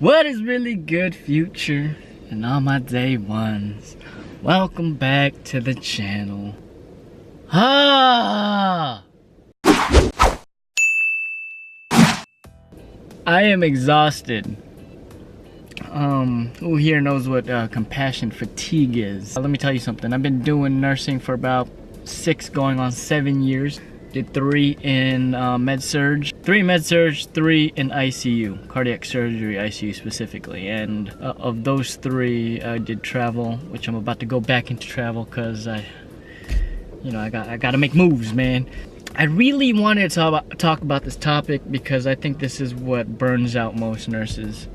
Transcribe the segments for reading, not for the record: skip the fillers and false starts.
What is really good, future, and all my day ones? Welcome back to the channel. I am exhausted. Who here knows what compassion fatigue is? Let me tell you something. I've been doing nursing for about 6 going on 7 years. Did 3 in med-surg, 3 med-surg, 3 in ICU, cardiac surgery ICU specifically. And of those 3, I did travel, which I'm about to go back into travel because I gotta make moves, man. I really wanted to talk about this topic because I think this is what burns out most nurses,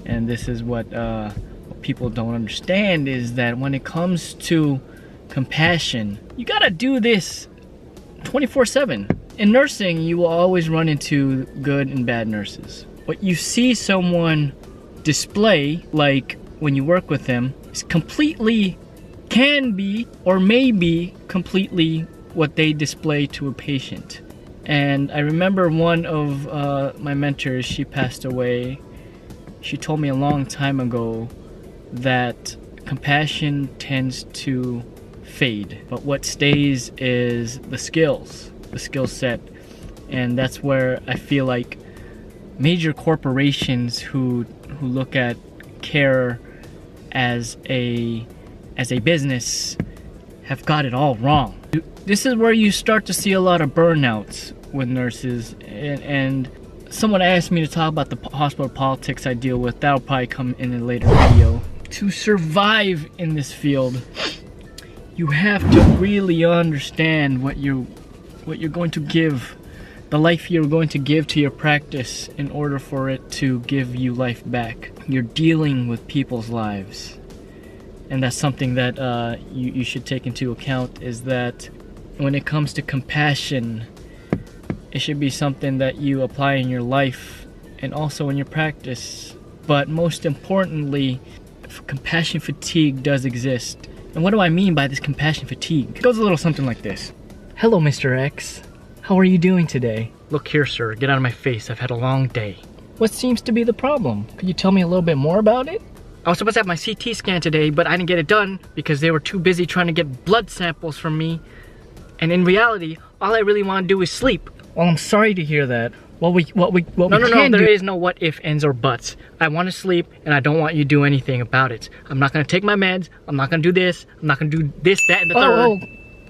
and this is what people don't understand, is that when it comes to compassion, you gotta do this 24/7. In nursing, you will always run into good and bad nurses. What you see someone display, like when you work with them, is completely, can be or may be completely what they display to a patient. And I remember one of my mentors, she passed away. She told me a long time ago that compassion tends to fade, but what stays is the skills, the skill set. And that's where I feel like major corporations who look at care as a business have got it all wrong. This is where you start to see a lot of burnouts with nurses, and someone asked me to talk about the hospital politics I deal with. That'll probably come in a later video. To survive in this field, you have to really understand what you're going to give, the life you're going to give to your practice in order for it to give you life back. You're dealing with people's lives. And that's something that you should take into account, is that when it comes to compassion, it should be something that you apply in your life and also in your practice. But most importantly, compassion fatigue does exist. And what do I mean by this compassion fatigue? It goes a little something like this. Hello, Mr. X. How are you doing today? Look here, sir. Get out of my face. I've had a long day. What seems to be the problem? Could you tell me a little bit more about it? I was supposed to have my CT scan today, but I didn't get it done because they were too busy trying to get blood samples from me. And in reality, all I really want to do is sleep. Well, I'm sorry to hear that. No, there is no what if, ands, or buts. I want to sleep, and I don't want you to do anything about it. I'm not going to take my meds. I'm not going to do this. I'm not going to do this, that, and the third. Oh,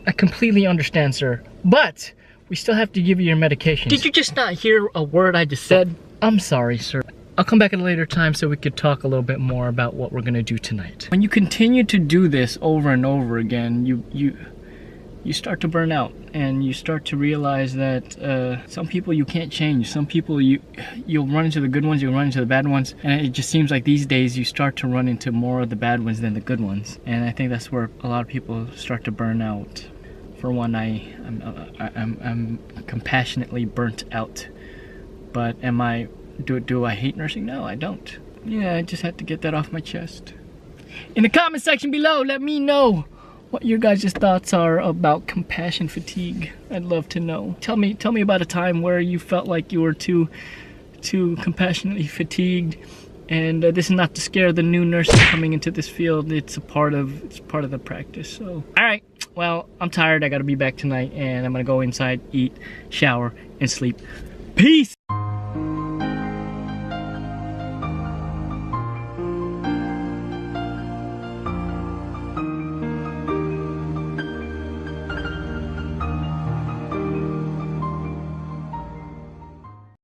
I completely understand, sir. But we still have to give you your medication. Did you just not hear a word I just said? I'm sorry, sir. I'll come back at a later time so we could talk a little bit more about what we're going to do tonight. When you continue to do this over and over again, you start to burn out, and you start to realize that some people you can't change. Some people you'll run into the good ones, you'll run into the bad ones, and it just seems like these days you start to run into more of the bad ones than the good ones. And I think that's where a lot of people start to burn out. For one, I'm compassionately burnt out. But do I hate nursing? No, I don't. Yeah, I just had to get that off my chest. In the comment section below, let me know what your guys' thoughts are about compassion fatigue. I'd love to know. Tell me about a time where you felt like you were too compassionately fatigued. And this is not to scare the new nurses coming into this field. It's part of the practice. So, all right. Well, I'm tired. I gotta be back tonight, and I'm gonna go inside, eat, shower, and sleep. Peace.